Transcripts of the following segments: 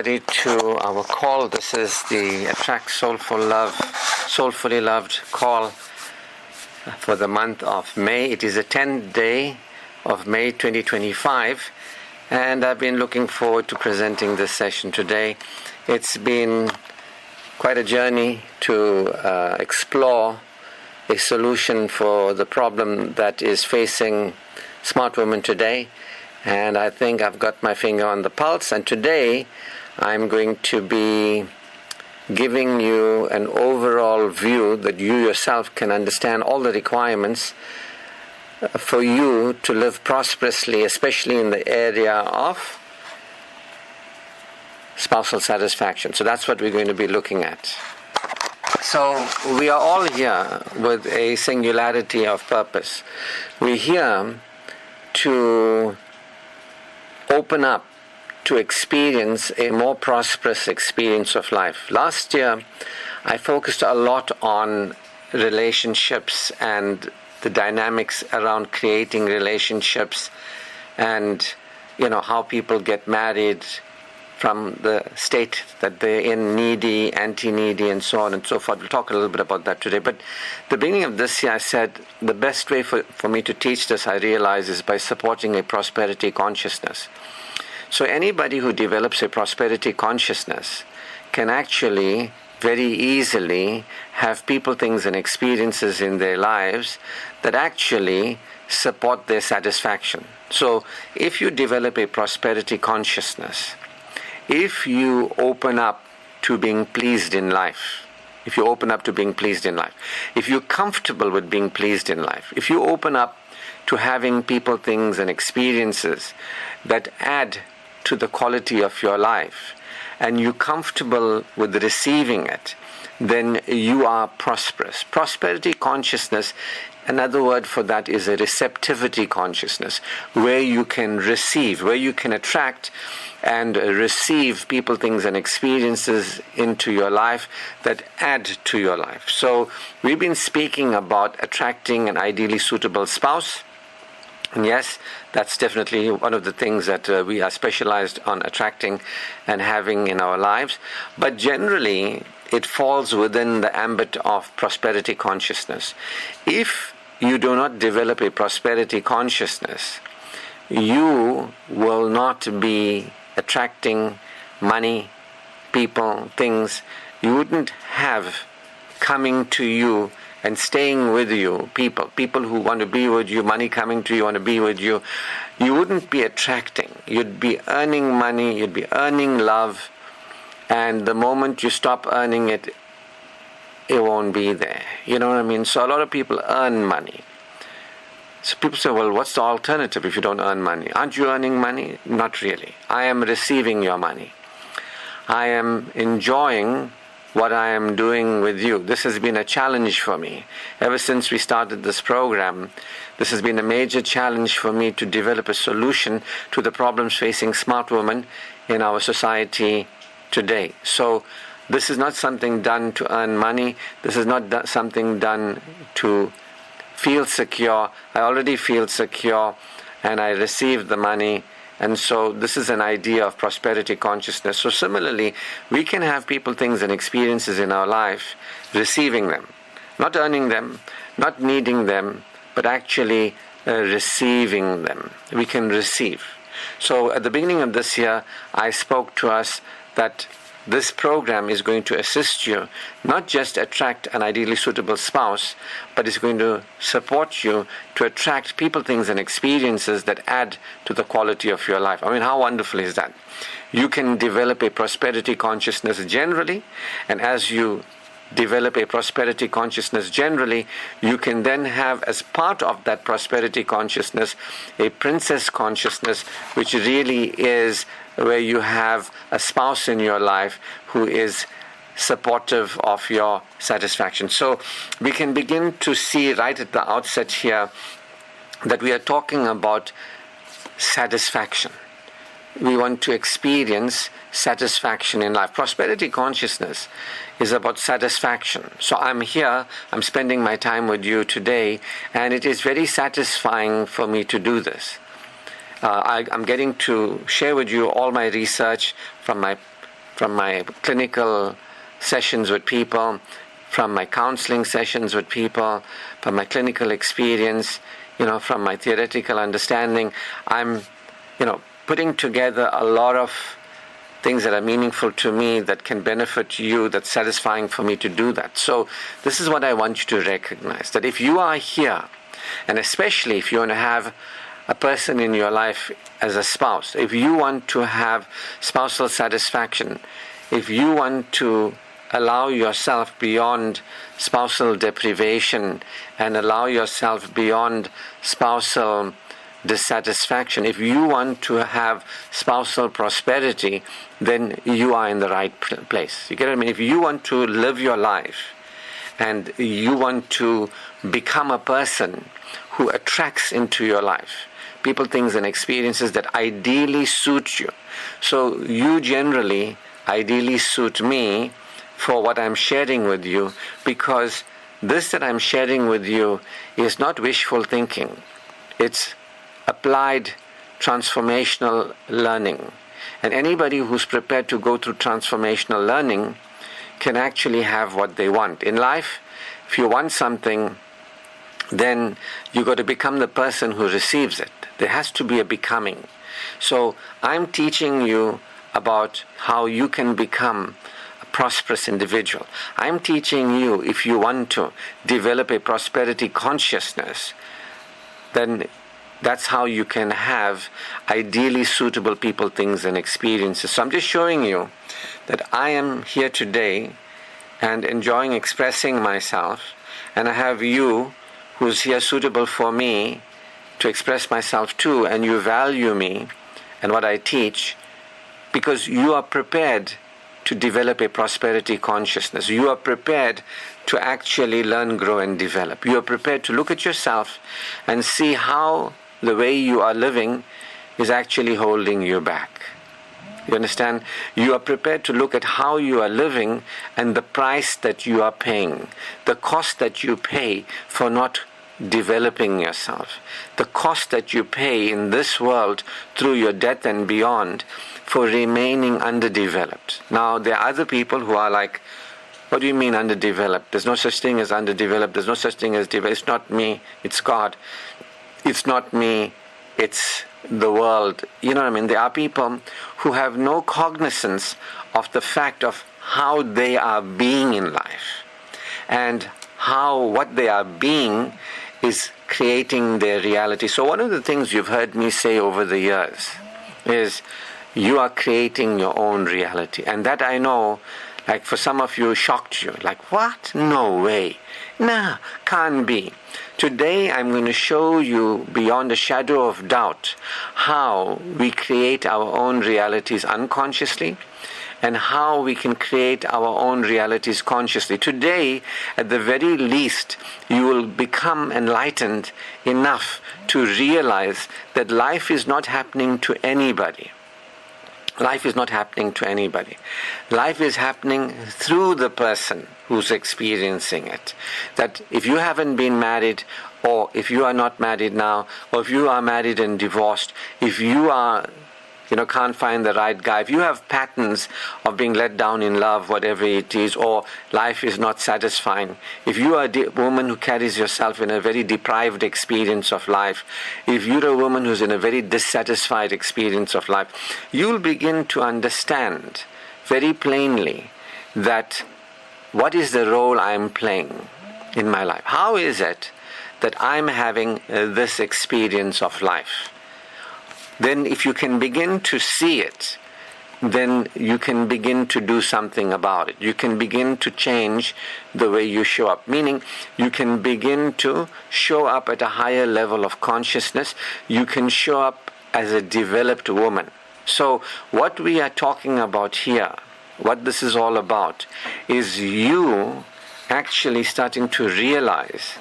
To our call. This is the Attract Soulfully Loved call for the month of May. It is the 10th day of May 2025, and I've been looking forward to presenting this session today. It's been quite a journey to explore a solution for the problem that is facing smart women today, and I think I've got my finger on the pulse. And today I'm going to be giving you an overall view that you yourself can understand all the requirements for you to live prosperously, especially in the area of spousal satisfaction. So that's what we're going to be looking at. So we are all here with a singularity of purpose. We're here to open up to experience a more prosperous experience of life. Last year, I focused a lot on relationships and the dynamics around creating relationships and, how people get married from the state that they're in, needy, anti-needy, and so on and so forth. We'll talk a little bit about that today. But the beginning of this year, I said the best way for me to teach this, I realize, is by supporting a prosperity consciousness. So anybody who develops a prosperity consciousness can actually very easily have people, things, and experiences in their lives that actually support their satisfaction. So if you develop a prosperity consciousness, if you open up to being pleased in life, if you're comfortable with being pleased in life, if you open up to having people, things, and experiences that add to the quality of your life, and you're comfortable with receiving it, then you are prosperous. Prosperity consciousness, another word for that is a receptivity consciousness, where you can receive, where you can attract and receive people, things, and experiences into your life that add to your life. So we've been speaking about attracting an ideally suitable spouse. And yes, that's definitely one of the things that we are specialized on attracting and having in our lives. But generally, it falls within the ambit of prosperity consciousness. If you do not develop a prosperity consciousness, you will not be attracting money, people, things. You wouldn't have coming to you and staying with you, people who want to be with you, money coming to you, want to be with you. You wouldn't be attracting. You'd be earning money, you'd be earning love, and the moment you stop earning it, it won't be there. You know what I mean? So a lot of people earn money. So people say, well, what's the alternative if you don't earn money? Aren't you earning money? Not really. I am receiving your money. I am enjoying what I am doing with you. This has been a challenge for me. Ever since we started this program, this has been a major challenge for me to develop a solution to the problems facing smart women in our society today. So this is not something done to earn money. This is not something done to feel secure. I already feel secure and I receive the money. And so this is an idea of prosperity consciousness. So similarly, we can have people, things, and experiences in our life, receiving them, not earning them, not needing them, but actually receiving them. We can receive. So at the beginning of this year, I spoke to us that this program is going to assist you not just attract an ideally suitable spouse, but it's going to support you to attract people, things, and experiences that add to the quality of your life. I mean, how wonderful is that? You can develop a prosperity consciousness generally, and as you develop a prosperity consciousness generally, you can then have as part of that prosperity consciousness a princess consciousness, which really is where you have a spouse in your life who is supportive of your satisfaction. So we can begin to see right at the outset here that we are talking about satisfaction. We want to experience satisfaction in life. Prosperity consciousness is about satisfaction. So I'm here, I'm spending my time with you today, and it is very satisfying for me to do this. I'm getting to share with you all my research from my from my clinical sessions with people, from my counseling sessions with people, from my clinical experience, from my theoretical understanding. I'm, putting together a lot of things that are meaningful to me, that can benefit you, that's satisfying for me to do that. So this is what I want you to recognize, that if you are here, and especially if you want to have a person in your life as a spouse, if you want to have spousal satisfaction, if you want to allow yourself beyond spousal deprivation and allow yourself beyond spousal dissatisfaction, if you want to have spousal prosperity, then you are in the right place. You get what I mean? If you want to live your life and you want to become a person who attracts into your life people, things, and experiences that ideally suit you. So you generally ideally suit me for what I'm sharing with you, because this that I'm sharing with you is not wishful thinking. It's applied transformational learning. And anybody who's prepared to go through transformational learning can actually have what they want. In life, if you want something, then you got to become the person who receives it. There has to be a becoming. So I'm teaching you about how you can become a prosperous individual. I'm teaching you, if you want to develop a prosperity consciousness, then that's how you can have ideally suitable people, things, and experiences. So I'm just showing you that I am here today and enjoying expressing myself, and I have you who's here suitable for me to express myself to, and you value me and what I teach because you are prepared to develop a prosperity consciousness. You are prepared to actually learn, grow, and develop. You are prepared to look at yourself and see how the way you are living is actually holding you back. You understand? You are prepared to look at how you are living and the price that you are paying, the cost that you pay for not developing yourself, the cost that you pay in this world through your death and beyond for remaining underdeveloped. Now, there are other people who are like, what do you mean underdeveloped? There's no such thing as underdeveloped. There's no such thing as developed. It's not me. It's God. It's not me. It's the world. You know what I mean? There are people who have no cognizance of the fact of how they are being in life and how what they are being is creating their reality. So one of the things you've heard me say over the years is you are creating your own reality. And that I know, like for some of you, shocked you. Like, what? No way. Nah, can't be. Today I'm going to show you beyond a shadow of doubt how we create our own realities unconsciously and how we can create our own realities consciously. Today, at the very least, you will become enlightened enough to realize that life is not happening to anybody. Life is not happening to anybody. Life is happening through the person who's experiencing it. That if you haven't been married, or if you are not married now, or if you are married and divorced, if you are, can't find the right guy, if you have patterns of being let down in love, whatever it is, or life is not satisfying, if you are a woman who carries yourself in a very deprived experience of life, if you're a woman who's in a very dissatisfied experience of life, you'll begin to understand very plainly that what is the role I'm playing in my life? How is it that I'm having this experience of life? Then if you can begin to see it, then you can begin to do something about it. You can begin to change the way you show up. Meaning, you can begin to show up at a higher level of consciousness. You can show up as a developed woman. So what we are talking about here, what this is all about, is you actually starting to realize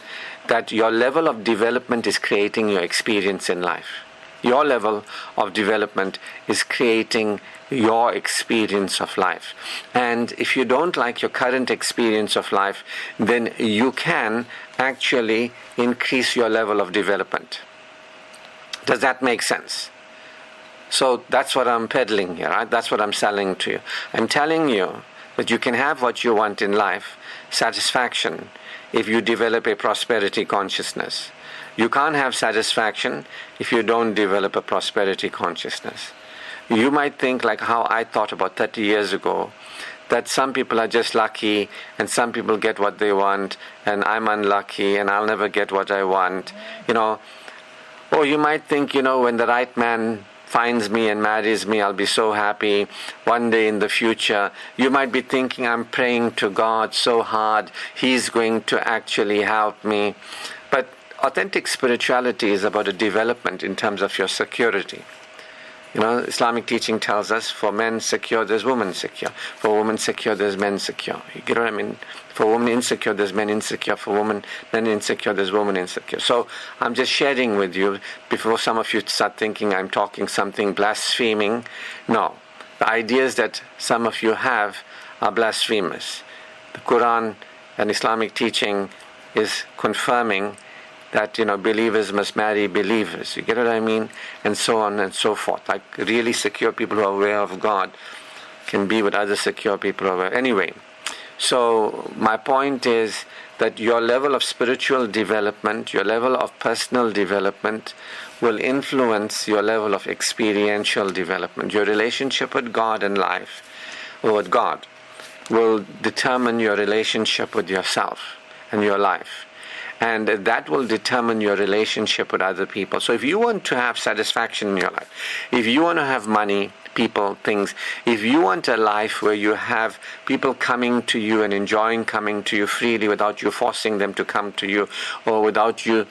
that your level of development is creating your experience in life. Your level of development is creating your experience of life. And if you don't like your current experience of life, then you can actually increase your level of development. Does that make sense? So that's what I'm peddling here, right? That's what I'm selling to you. I'm telling you that you can have what you want in life, satisfaction, if you develop a prosperity consciousness. You can't have satisfaction if you don't develop a prosperity consciousness. You might think, like how I thought about 30 years ago, that some people are just lucky and some people get what they want and I'm unlucky and I'll never get what I want, Or you might think, when the right man finds me and marries me, I'll be so happy one day in the future. You might be thinking, I'm praying to God so hard, He's going to actually help me. But authentic spirituality is about a development in terms of your security. Islamic teaching tells us, for men secure, there's women secure. For women secure, there's men secure. You get what I mean? For women insecure, there's men insecure. For men insecure, there's women insecure. So I'm just sharing with you, before some of you start thinking I'm talking something blaspheming. No. The ideas that some of you have are blasphemous. The Quran and Islamic teaching is confirming that, believers must marry believers. You get what I mean? And so on and so forth. Like really secure people who are aware of God can be with other secure people who are aware. Anyway, so my point is that your level of spiritual development, your level of personal development will influence your level of experiential development. Your relationship with God and life, or with God, will determine your relationship with yourself and your life. And that will determine your relationship with other people. So if you want to have satisfaction in your life, if you want to have money, people, things, if you want a life where you have people coming to you and enjoying coming to you freely without you forcing them to come to you, or without you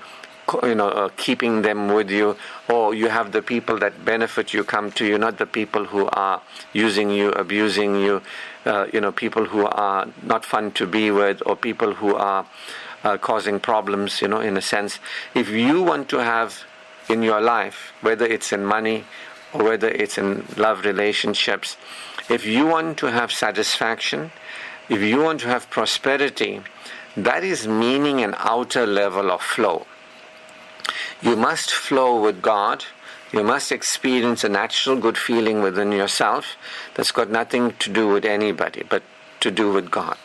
keeping them with you, or you have the people that benefit you come to you, not the people who are using you, abusing you, people who are not fun to be with, or people who are causing problems, in a sense. If you want to have in your life, whether it's in money or whether it's in love relationships, if you want to have satisfaction, if you want to have prosperity, that is meaning an outer level of flow. You must flow with God. You must experience a natural good feeling within yourself that's got nothing to do with anybody, but to do with God.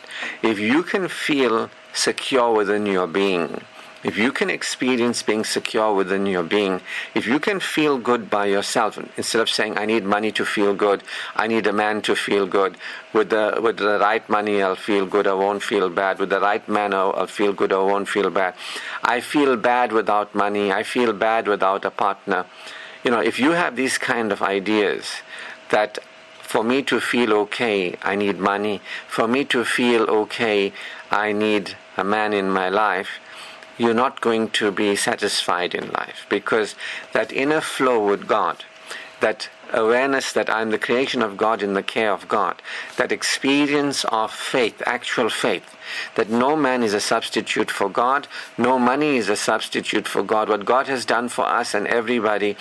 If you can feel secure within your being, if you can experience being secure within your being, if you can feel good by yourself, instead of saying, I need money to feel good, I need a man to feel good, with the right money I'll feel good, I won't feel bad, with the right man I'll feel good, I won't feel bad, I feel bad without money, I feel bad without a partner. If you have these kind of ideas that for me to feel okay, I need money, for me to feel okay, I need a man in my life, you're not going to be satisfied in life, because that inner flow with God, that awareness that I'm the creation of God in the care of God, that experience of faith, actual faith, that no man is a substitute for God, no money is a substitute for God. What God has done for us and everybody,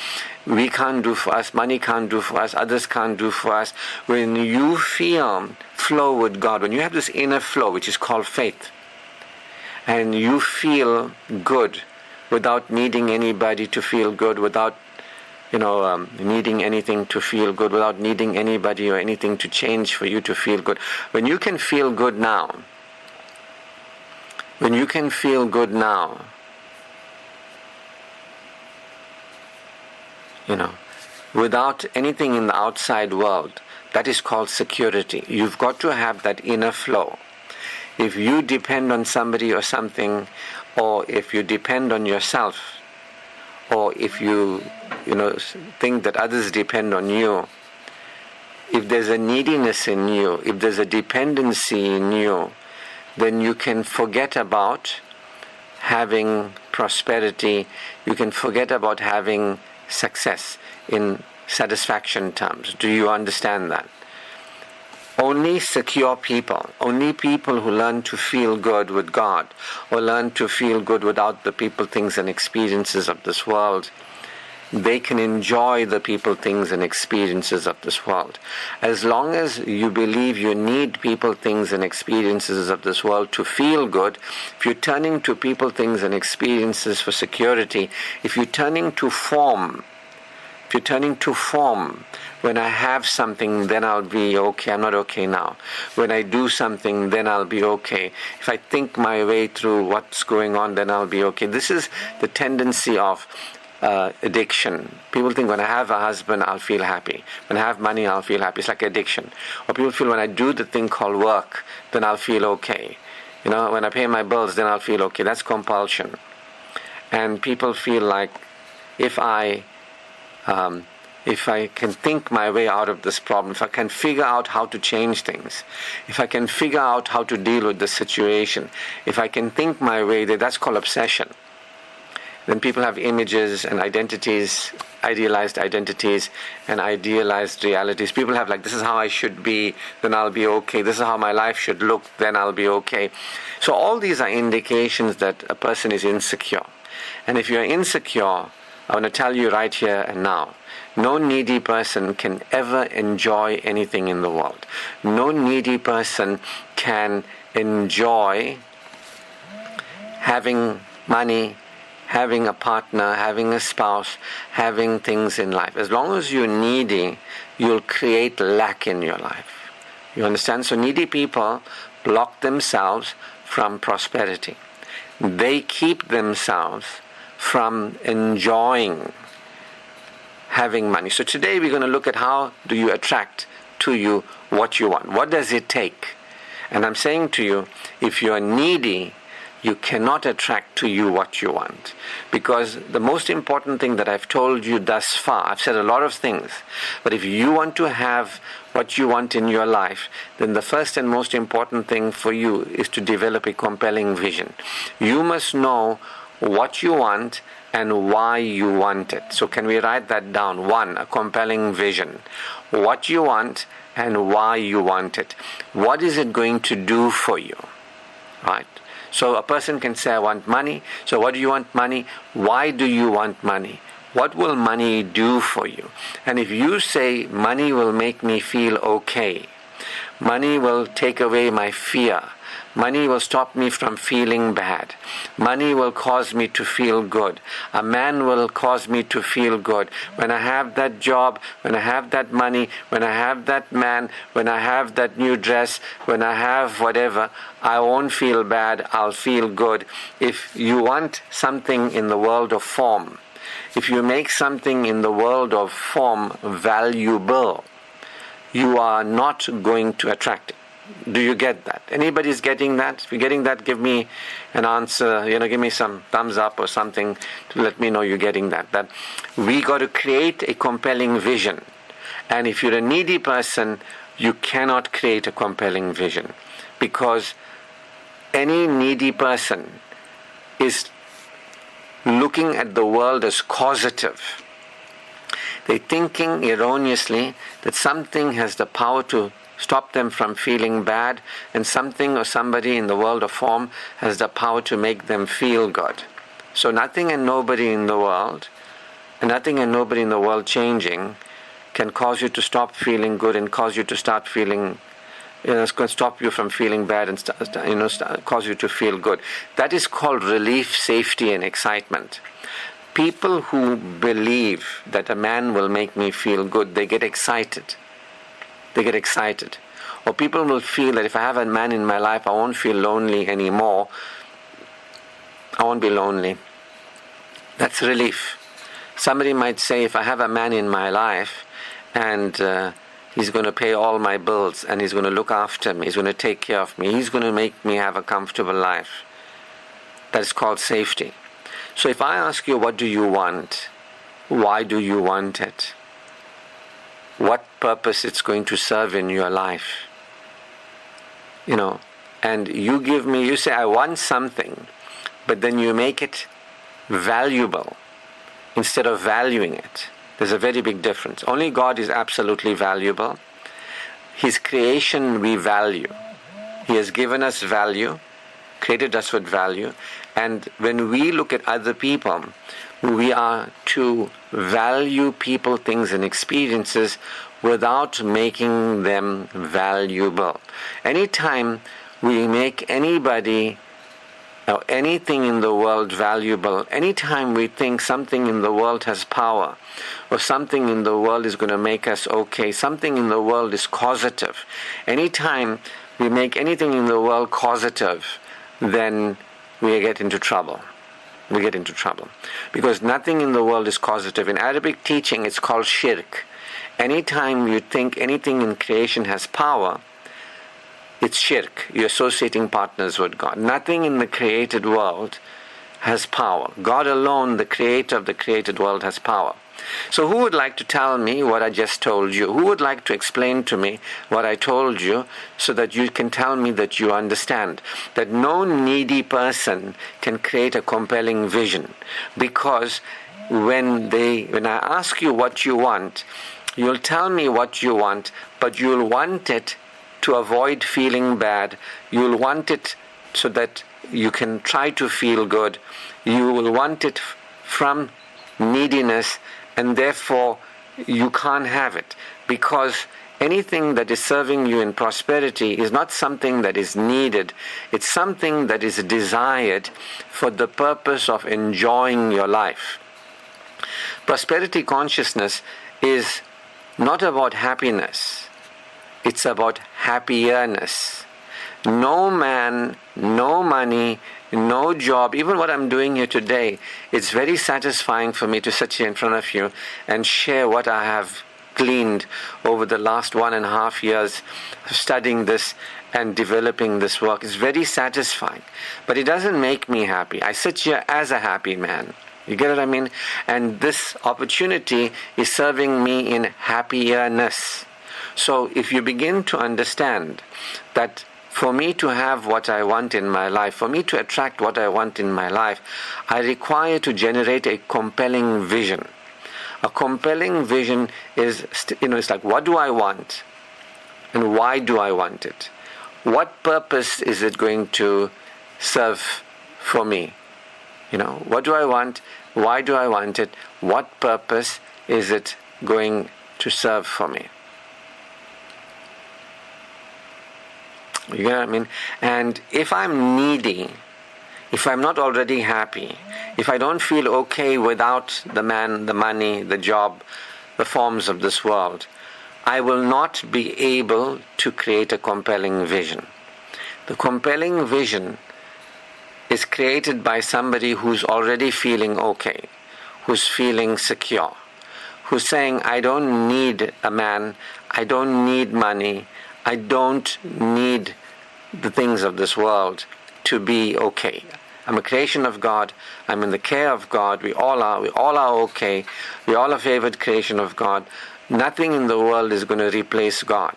we can't do for us, money can't do for us, others can't do for us. When you feel flow with God, when you have this inner flow, which is called faith, and you feel good without needing anybody to feel good, without needing anything to feel good, without needing anybody or anything to change for you to feel good. When you can feel good now, without anything in the outside world, that is called security. You've got to have that inner flow. If you depend on somebody or something, or if you depend on yourself, or if you think that others depend on you, if there's a neediness in you, if there's a dependency in you, then you can forget about having prosperity, you can forget about having success in satisfaction terms. Do you understand that? Only secure people, only people who learn to feel good with God, or learn to feel good without the people, things, and experiences of this world, they can enjoy the people, things, and experiences of this world. As long as you believe you need people, things, and experiences of this world to feel good, if you're turning to people, things, and experiences for security, if you're turning to form If you're turning to form, when I have something, then I'll be okay. I'm not okay now. When I do something, then I'll be okay. If I think my way through what's going on, then I'll be okay. This is the tendency of addiction. People think when I have a husband, I'll feel happy. When I have money, I'll feel happy. It's like addiction. Or people feel when I do the thing called work, then I'll feel okay. When I pay my bills, then I'll feel okay. That's compulsion. And people feel like if I can think my way out of this problem, if I can figure out how to change things, if I can figure out how to deal with the situation, if I can think my way there, that's called obsession. Then people have images and identities, idealized identities and idealized realities. People have this is how I should be, then I'll be okay. This is how my life should look, then I'll be okay. So all these are indications that a person is insecure. And if you're insecure, I want to tell you right here and now, no needy person can ever enjoy anything in the world. No needy person can enjoy having money, having a partner, having a spouse, having things in life. As long as you're needy, you'll create lack in your life. You understand? So needy people block themselves from prosperity. They keep themselves from enjoying having money. So today we're going to look at how do you attract to you what you want. What does it take? And I'm saying to you, if you're needy, you cannot attract to you what you want. Because the most important thing that I've told you thus far, I've said a lot of things, but if you want to have what you want in your life, then the first and most important thing for you is to develop a compelling vision. You must know what you want and why you want it. So can we write that down? 1, a compelling vision. What you want and why you want it. What is it going to do for you? Right? So a person can say, I want money. So what do you want money? Why do you want money? What will money do for you? And if you say, money will make me feel okay, money will take away my fear, money will stop me from feeling bad, money will cause me to feel good, a man will cause me to feel good. When I have that job, when I have that money, when I have that man, when I have that new dress, when I have whatever, I won't feel bad, I'll feel good. If you want something in the world of form, if you make something in the world of form valuable, you are not going to attract it. Do you get that? Anybody's getting that? If you're getting that, give me an answer, give me some thumbs up or something to let me know you're getting that. That we got to create a compelling vision. And if you're a needy person, you cannot create a compelling vision. Because any needy person is looking at the world as causative. They're thinking erroneously that something has the power to stop them from feeling bad, and something or somebody in the world of form has the power to make them feel good. So nothing and nobody in the world, and nothing and nobody in the world changing, can cause you to stop feeling good and cause you to start feeling, it's going to stop you from feeling bad and cause you to feel good. That is called relief, safety, and excitement. People who believe that a man will make me feel good, they get excited. They get excited. Or people will feel that if I have a man in my life, I won't feel lonely anymore. I won't be lonely. That's relief. Somebody might say, if I have a man in my life and he's going to pay all my bills and he's going to look after me, he's going to take care of me, he's going to make me have a comfortable life. That is called safety. So if I ask you, what do you want? Why do you want it? What purpose it's going to serve in your life? And you say, I want something, but then you make it valuable instead of valuing it. There's a very big difference. Only God is absolutely valuable. His creation we value. He has given us value, created us with value, and when we look at other people, we are to value people, things, and experiences without making them valuable. Anytime we make anybody or anything in the world valuable, anytime we think something in the world has power, or something in the world is going to make us okay, something in the world is causative, anytime we make anything in the world causative, then we get into trouble. We get into trouble. Because nothing in the world is causative. In Arabic teaching, it's called shirk. Anytime you think anything in creation has power, it's shirk. You're associating partners with God. Nothing in the created world has power. God alone, the creator of the created world, has power. So who would like to tell me what I just told you? Who would like to explain to me what I told you so that you can tell me that you understand? That no needy person can create a compelling vision. Because when I ask you what you want, you'll tell me what you want, but you'll want it to avoid feeling bad. You'll want it so that you can try to feel good. You will want it from neediness, and therefore you can't have it, because anything that is serving you in prosperity is not something that is needed. It's something that is desired for the purpose of enjoying your life. Prosperity consciousness is not about happiness. It's about happierness. No man, no money, no job, even what I'm doing here today, it's very satisfying for me to sit here in front of you and share what I have gleaned over the last 1.5 years studying this and developing this work. It's very satisfying, but it doesn't make me happy. I sit here as a happy man. You get what I mean? And this opportunity is serving me in happierness. So if you begin to understand that for me to have what I want in my life, for me to attract what I want in my life, I require to generate a compelling vision. A compelling vision is, it's like, what do I want? And why do I want it? What purpose is it going to serve for me? What do I want? Why do I want it? What purpose is it going to serve for me? You know what I mean? And if I'm needy, if I'm not already happy, if I don't feel okay without the man, the money, the job, the forms of this world, I will not be able to create a compelling vision. The compelling vision is created by somebody who's already feeling okay, who's feeling secure, who's saying, I don't need a man, I don't need money, I don't need the things of this world to be okay. I'm a creation of God. I'm in the care of God. We all are okay. We all a favored creation of God. Nothing in the world is going to replace God.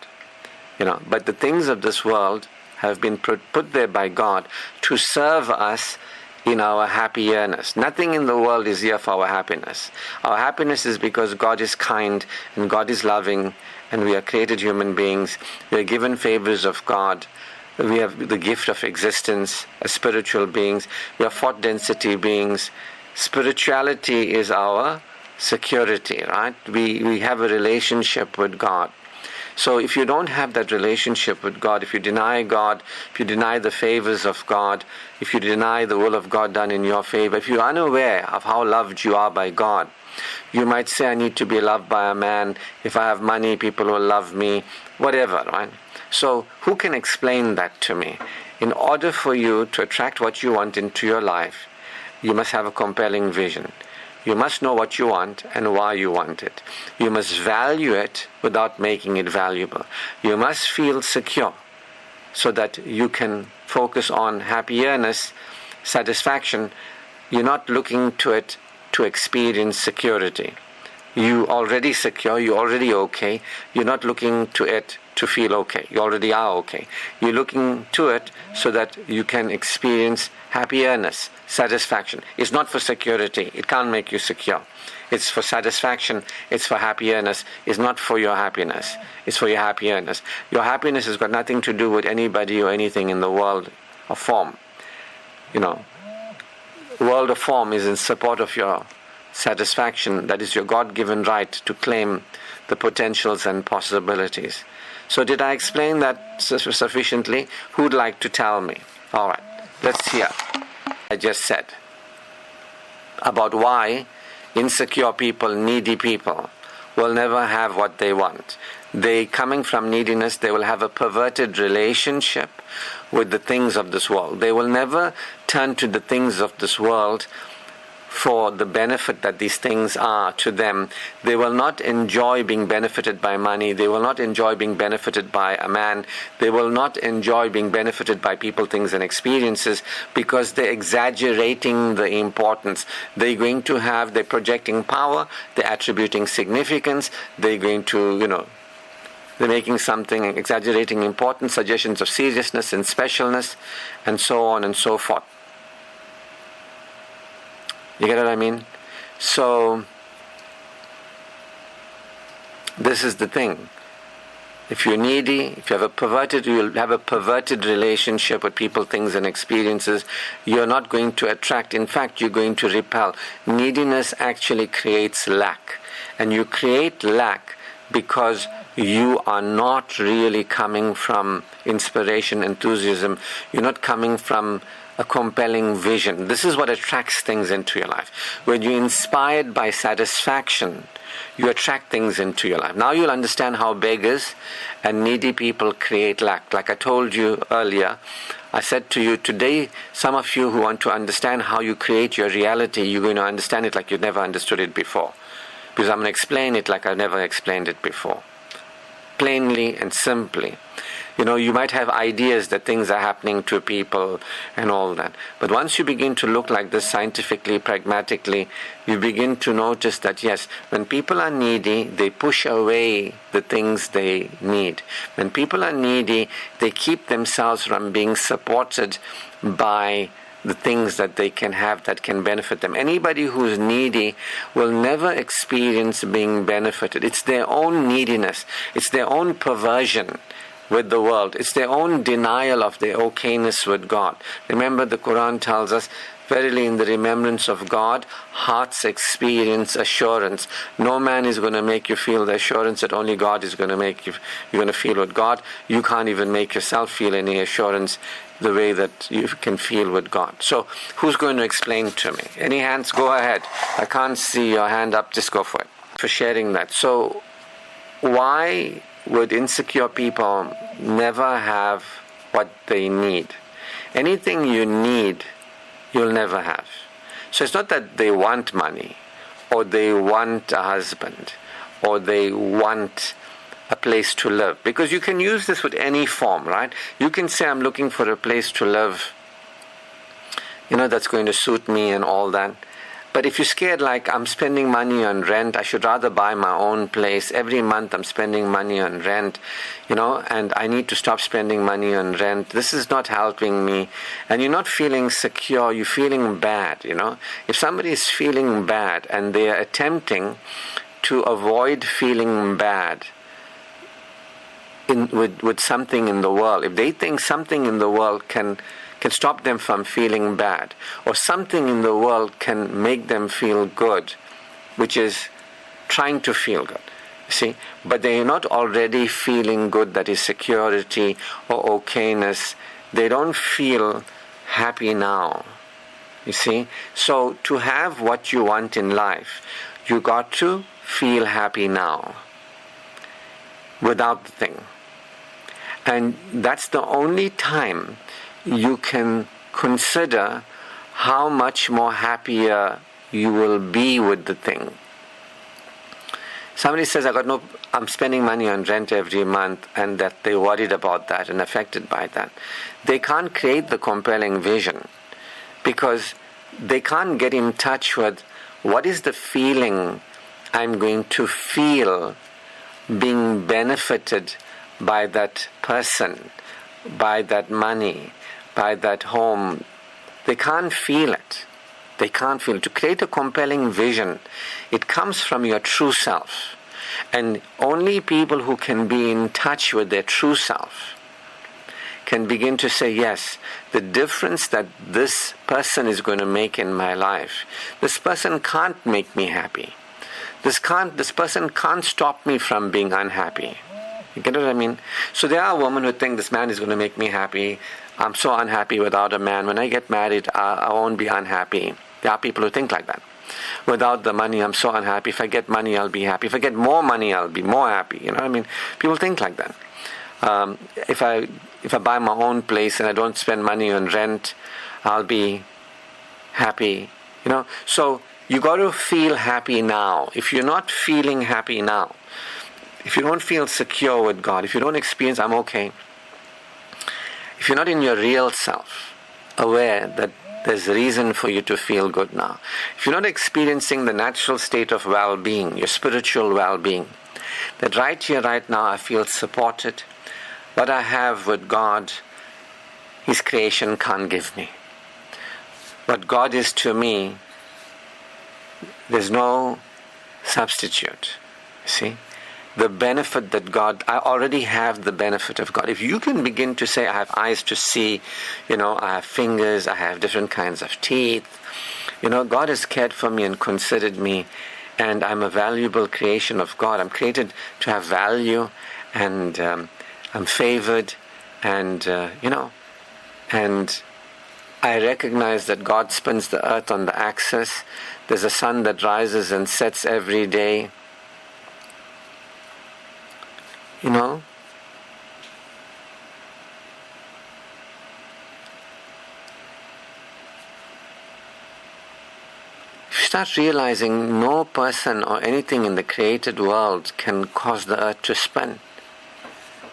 But the things of this world have been put there by God to serve us in our happiness. Nothing in the world is here for our happiness. Our happiness is because God is kind and God is loving, and we are created human beings. We are given favors of God. We have the gift of existence as spiritual beings. We are fourth density beings. Spirituality is our security, right? We have a relationship with God. So if you don't have that relationship with God, if you deny God, if you deny the favors of God, if you deny the will of God done in your favor, if you're unaware of how loved you are by God, you might say, I need to be loved by a man. If I have money, people will love me, whatever, right? So who can explain that to me? In order for you to attract what you want into your life, you must have a compelling vision. You must know what you want and why you want it. You must value it without making it valuable. You must feel secure so that you can focus on happiness, satisfaction. You're not looking to it to experience security. You already secure, you're already okay. You're not looking to it to feel okay. You already are okay. You're looking to it so that you can experience happiness, satisfaction. It's not for security. It can't make you secure. It's for satisfaction. It's for happiness. It's not for your happiness. It's for your happiness. Your happiness has got nothing to do with anybody or anything in the world of form. The world of form is in support of your satisfaction. That is your God-given right to claim the potentials and possibilities. So did I explain that sufficiently? Who'd like to tell me? All right, let's hear. I just said about why insecure people, needy people will never have what they want. They, coming from neediness, they will have a perverted relationship with the things of this world. They will never turn to the things of this world for the benefit that these things are to them. They will not enjoy being benefited by money. They will not enjoy being benefited by a man. They will not enjoy being benefited by people, things, and experiences, because they're exaggerating the importance. They're projecting power, they're attributing significance, they're going to, they're making something, exaggerating importance, suggestions of seriousness and specialness, and so on and so forth. You get what I mean? So, this is the thing. If you're needy, if you'll have a perverted relationship with people, things, and experiences. You're not going to attract. In fact, you're going to repel. Neediness actually creates lack. And you create lack because you are not really coming from inspiration, enthusiasm. You're not coming from a compelling vision. This is what attracts things into your life. When you're inspired by satisfaction, you attract things into your life. Now you'll understand how beggars and needy people create lack. Like I told you earlier, I said to you today, some of you who want to understand how you create your reality, you're going to understand it like you've never understood it before. Because I'm going to explain it like I've never explained it before. Plainly and simply. You might have ideas that things are happening to people and all that. But once you begin to look like this scientifically, pragmatically, you begin to notice that yes, when people are needy, they push away the things they need. When people are needy, they keep themselves from being supported by the things that they can have that can benefit them. Anybody who's needy will never experience being benefited. It's their own neediness. It's their own perversion with the world. It's their own denial of their okayness with God. Remember, the Quran tells us, verily in the remembrance of God, hearts experience assurance. No man is going to make you feel the assurance that only God is going to make you. You're going to feel with God. You can't even make yourself feel any assurance the way that you can feel with God. So, who's going to explain to me? Any hands? Go ahead. I can't see your hand up. Just go for it. For sharing that. So, why would insecure people never have what they need? Anything you need, you'll never have. So it's not that they want money, or they want a husband, or they want a place to live. Because you can use this with any form, right? You can say, I'm looking for a place to live, that's going to suit me and all that. But if you're scared, like, I'm spending money on rent, I should rather buy my own place. Every month I'm spending money on rent, and I need to stop spending money on rent. This is not helping me. And you're not feeling secure, you're feeling bad, If somebody is feeling bad and they are attempting to avoid feeling bad with something in the world, if they think something in the world can stop them from feeling bad, or something in the world can make them feel good, which is trying to feel good, see, but they're not already feeling good, that is security or okayness. They don't feel happy now, you see. So to have what you want in life, you got to feel happy now without the thing. And that's the only time you can consider how much more happier you will be with the thing. Somebody says, I'm spending money on rent every month, and that they're worried about that and affected by that. They can't create the compelling vision because they can't get in touch with what is the feeling I'm going to feel being benefited by that person, by that money, by that home. They can't feel it. They can't feel it. To create a compelling vision, it comes from your true self. And only people who can be in touch with their true self can begin to say, yes, the difference that this person is going to make in my life, this person can't make me happy. This person can't stop me from being unhappy. You get what I mean? So there are women who think this man is going to make me happy. I'm so unhappy without a man. When I get married, I won't be unhappy. There are people who think like that. Without the money, I'm so unhappy. If I get money, I'll be happy. If I get more money, I'll be more happy. You know what I mean? People think like that. If I buy my own place and I don't spend money on rent, I'll be happy. You know? So you got to feel happy now. If you're not feeling happy now, if you don't feel secure with God, if you don't experience, I'm okay. If you're not in your real self, aware that there's reason for you to feel good now. If you're not experiencing the natural state of well-being, your spiritual well-being, that right here, right now, I feel supported. What I have with God, His creation can't give me. What God is to me, there's no substitute. See? The benefit that God, I already have the benefit of God. If you can begin to say, I have eyes to see, I have fingers, I have different kinds of teeth, God has cared for me and considered me, and I'm a valuable creation of God. I'm created to have value, and I'm favored, and I recognize that God spins the earth on the axis. There's a sun that rises and sets every day. If you start realizing no person or anything in the created world can cause the earth to spin.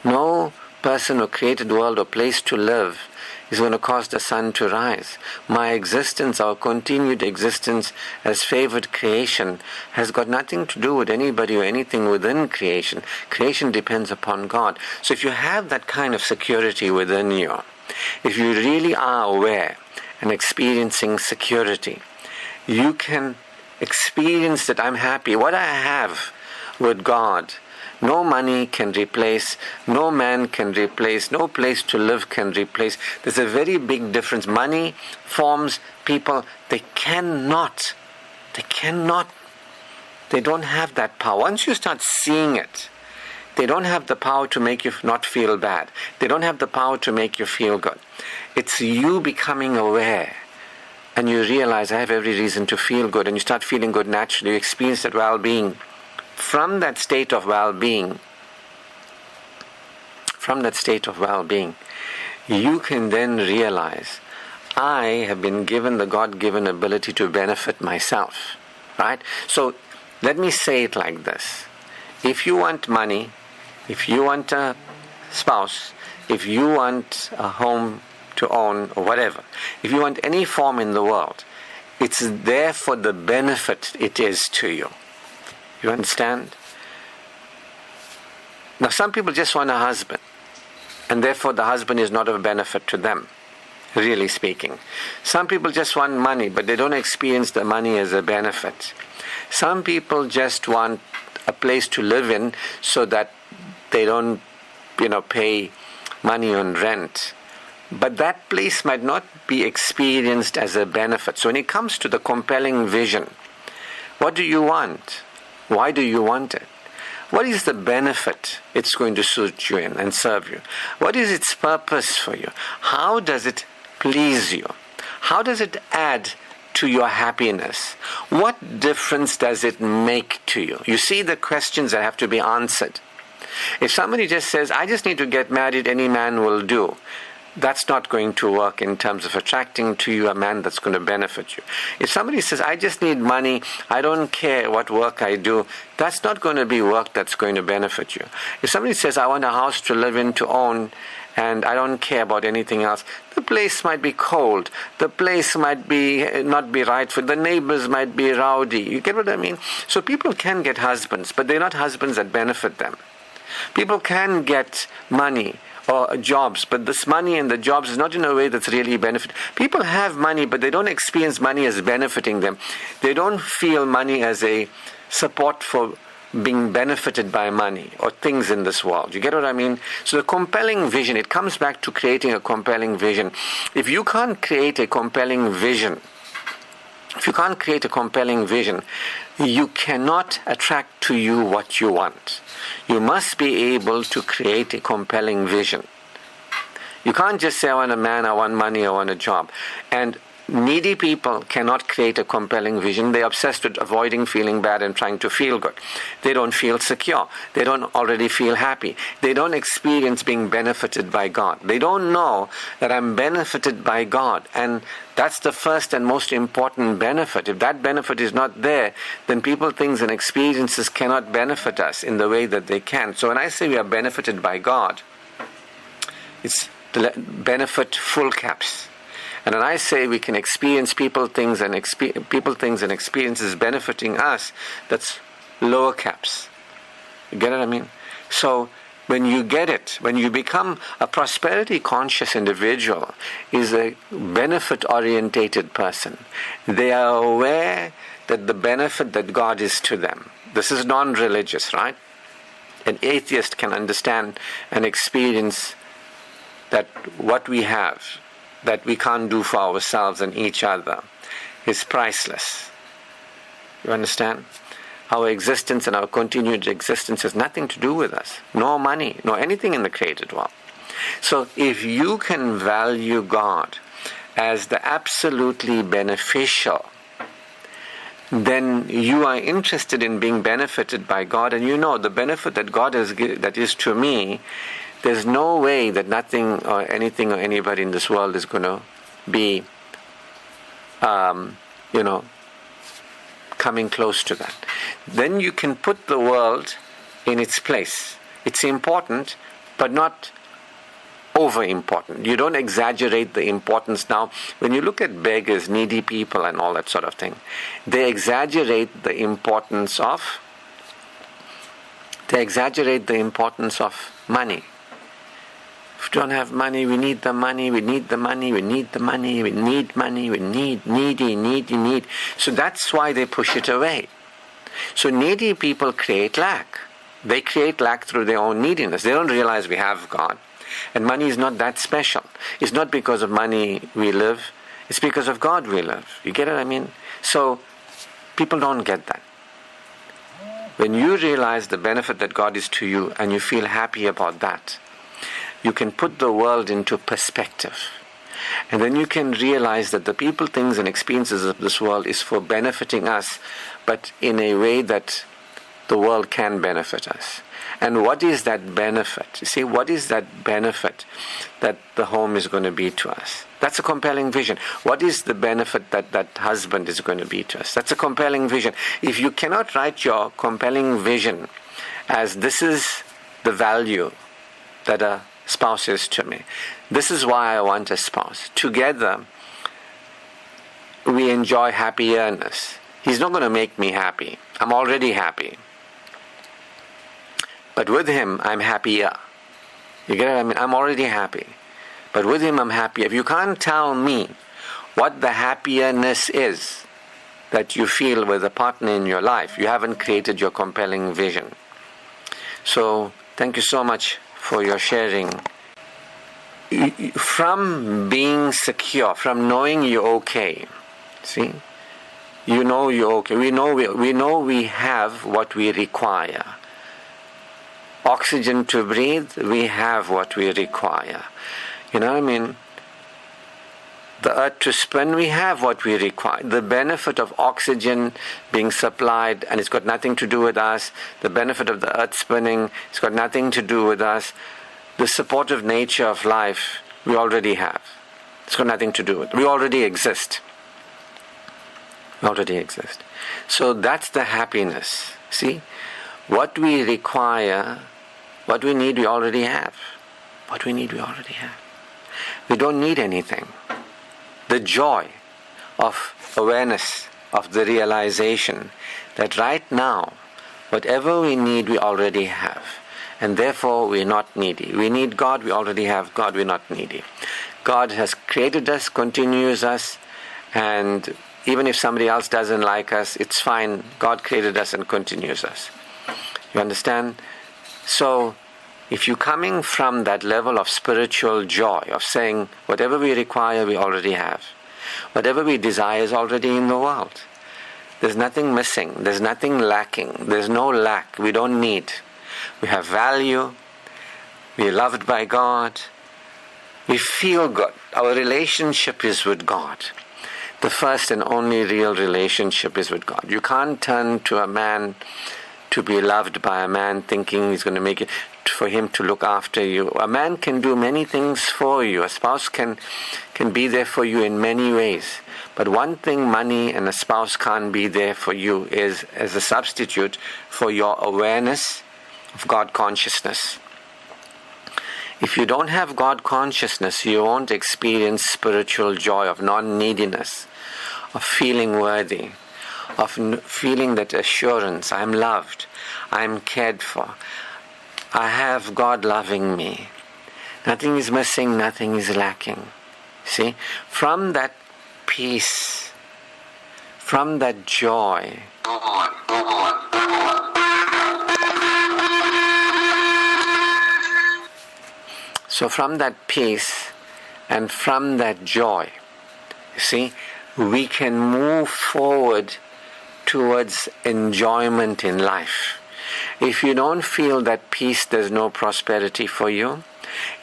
No person or created world or place to live is going to cause the sun to rise. My existence, our continued existence as favored creation, has got nothing to do with anybody or anything within creation. Creation depends upon God. So if you have that kind of security within you, if you really are aware and experiencing security, you can experience that I'm happy. What I have with God, no money can replace, no man can replace, no place to live can replace. There's a very big difference. Money, forms, people, they don't have that power. Once you start seeing it, they don't have the power to make you not feel bad. They don't have the power to make you feel good. It's you becoming aware, and you realize I have every reason to feel good, and you start feeling good naturally. You experience that well-being. From that state of well-being, you can then realize I have been given the God-given ability to benefit myself, right? So let me say it like this. If you want money, if you want a spouse, if you want a home to own or whatever, if you want any form in the world, it's there for the benefit it is to you. You understand? Now some people just want a husband, and therefore the husband is not of benefit to them, really speaking. Some people just want money, but they don't experience the money as a benefit. Some people just want a place to live in so that they don't, pay money on rent. But that place might not be experienced as a benefit. So when it comes to the compelling vision, what do you want? Why do you want it? What is the benefit it's going to suit you in and serve you? What is its purpose for you? How does it please you? How does it add to your happiness? What difference does it make to you? You see the questions that have to be answered. If somebody just says, I just need to get married, any man will do, that's not going to work in terms of attracting to you a man that's going to benefit you. If somebody says, I just need money, I don't care what work I do, that's not going to be work that's going to benefit you. If somebody says, I want a house to live in, to own, and I don't care about anything else, the place might be cold, the place might not be right for the neighbors, might be rowdy. You get what I mean? So people can get husbands, but they're not husbands that benefit them. People can get money or jobs, but this money and the jobs is not in a way that's really benefit. People have money, but they don't experience money as benefiting them. They don't feel money as a support for being benefited by money or things in this world. You get what I mean? So the compelling vision, it comes back to creating a compelling vision. If you can't create a compelling vision, you cannot attract to you what you want. You must be able to create a compelling vision. You can't just say, I want a man, I want money, I want a job. And needy people cannot create a compelling vision. They're obsessed with avoiding feeling bad and trying to feel good. They don't feel secure. They don't already feel happy. They don't experience being benefited by God. They don't know that I'm benefited by God. And that's the first and most important benefit. If that benefit is not there, then people, things, and experiences cannot benefit us in the way that they can. So when I say we are benefited by God, it's the benefit full caps. And when I say we can experience people, things, and experiences benefiting us, that's lower caps. You get what I mean? So when you get it, when you become a prosperity conscious individual, is a benefit orientated person. They are aware that the benefit that God is to them. This is non-religious, right? An atheist can understand and experience that what we have, that we can't do for ourselves and each other, is priceless. You understand? Our existence and our continued existence has nothing to do with us. No money, no anything in the created world. So if you can value God as the absolutely beneficial, then you are interested in being benefited by God, and you know the benefit that God has that is to me. There's no way that nothing or anything or anybody in this world is going to be, coming close to that. Then you can put the world in its place. It's important, but not over important. You don't exaggerate the importance. Now, when you look at beggars, needy people, and all that sort of thing, they exaggerate the importance of money. If we don't have money, we need the money, we need the money, we need the money, we need money, we need. So that's why they push it away. So needy people create lack. They create lack through their own neediness. They don't realize we have God. And money is not that special. It's not because of money we live. It's because of God we live. You get what I mean? So people don't get that. When you realize the benefit that God is to you and you feel happy about that, you can put the world into perspective. And then you can realize that the people, things, and experiences of this world is for benefiting us, but in a way that the world can benefit us. And what is that benefit? You see, what is that benefit that the home is going to be to us? That's a compelling vision. What is the benefit that that husband is going to be to us? That's a compelling vision. If you cannot write your compelling vision as this is the value that a spouse is to me, this is why I want a spouse. Together, we enjoy happiness. He's not going to make me happy. I'm already happy. But with him, I'm happier. You get what I mean? I'm already happy. But with him, I'm happy. If you can't tell me what the happiness is that you feel with a partner in your life, you haven't created your compelling vision. So, thank you so much for your sharing. From being secure, from knowing you're okay, see? You know you're okay. We know we have what we require. Oxygen to breathe, we have what we require. You know what I mean? The earth to spin, we have what we require. The benefit of oxygen being supplied, and it's got nothing to do with us. The benefit of the earth spinning, it's got nothing to do with us. The supportive nature of life, we already have. It's got nothing to do with it. We already exist. We already exist. So that's the happiness. See? What we require, what we need, we already have. What we need, we already have. We don't need anything. The joy of awareness, of the realization that right now, whatever we need, we already have. And therefore, we're not needy. We need God, we already have God, we're not needy. God has created us, continues us, and even if somebody else doesn't like us, it's fine. God created us and continues us. You understand? So, if you're coming from that level of spiritual joy, of saying, whatever we require, we already have. Whatever we desire is already in the world. There's nothing missing. There's nothing lacking. There's no lack. We don't need. we have value, we are loved by God, we feel good. Our relationship is with God. The first and only real relationship is with God. You can't turn to a man to be loved by a man thinking he's going to make it for him to look after you. A man can do many things for you. A spouse can be there for you in many ways. But one thing money and a spouse can't be there for you is as a substitute for your awareness of God consciousness. If you don't have God consciousness, you won't experience spiritual joy of non-neediness, of feeling worthy, of feeling that assurance, I'm loved, I'm cared for, I have God loving me. Nothing is missing, nothing is lacking. See, from that peace, from that joy, so from that peace and from that joy, you see, we can move forward towards enjoyment in life. If you don't feel that peace, there's no prosperity for you.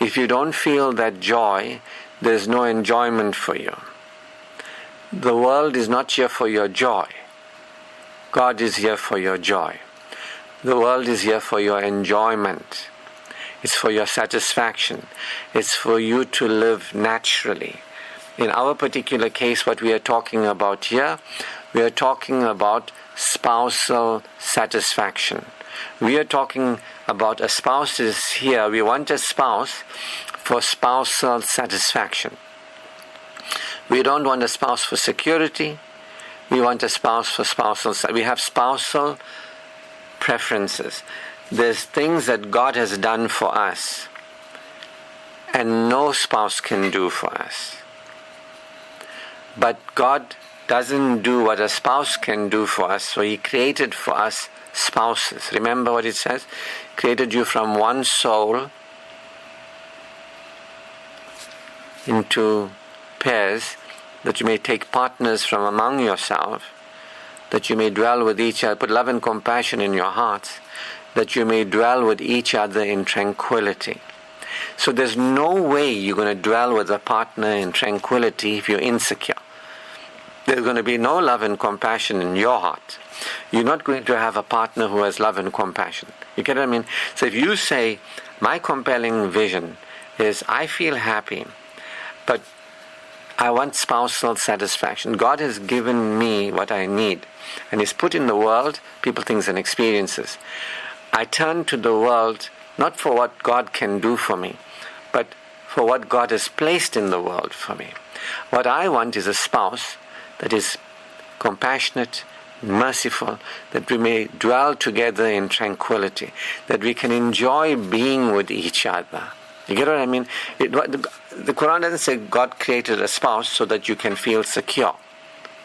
If you don't feel that joy, there's no enjoyment for you. The world is not here for your joy. God is here for your joy. The world is here for your enjoyment. It's for your satisfaction. It's for you to live naturally. In our particular case, what we are talking about here, we are talking about spousal satisfaction. We are talking about a spouse is here. We want a spouse for spousal satisfaction. We don't want a spouse for security. We want a spouse for spousal. We have spousal preferences. There's things that God has done for us and no spouse can do for us. But God doesn't do what a spouse can do for us, so He created for us spouses. Remember what it says? Created you from one soul into pairs, that you may take partners from among yourself, that you may dwell with each other, put love and compassion in your hearts, that you may dwell with each other in tranquility. So there's no way you're going to dwell with a partner in tranquility if you're insecure. There's going to be no love and compassion in your heart. You're not going to have a partner who has love and compassion. You get what I mean? So if you say, my compelling vision is I feel happy, but I want spousal satisfaction. God has given me what I need, and He's put in the world people, things, and experiences. I turn to the world not for what God can do for me, but for what God has placed in the world for me. What I want is a spouse that is compassionate, merciful, that we may dwell together in tranquility, that we can enjoy being with each other. You get what I mean? The Quran doesn't say God created a spouse so that you can feel secure.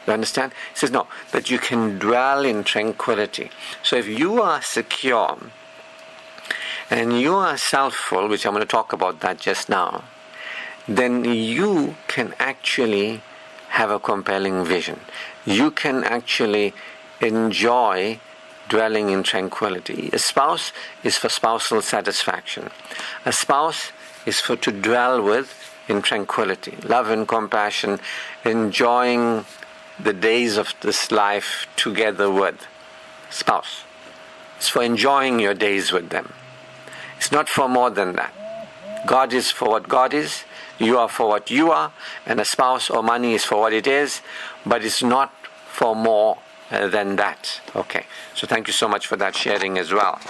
You understand? It says no, that you can dwell in tranquility. So if you are secure and you are self-full, which I'm going to talk about that just now, then you can actually have a compelling vision. You can actually enjoy dwelling in tranquility. A spouse is for spousal satisfaction. A spouse is for to dwell with in tranquility, love and compassion, enjoying the days of this life together with spouse. It's for enjoying your days with them. It's not for more than that. God is for what God is, you are for what you are, and a spouse or money is for what it is, but it's not for more than that. Okay, so thank you so much for that sharing as well.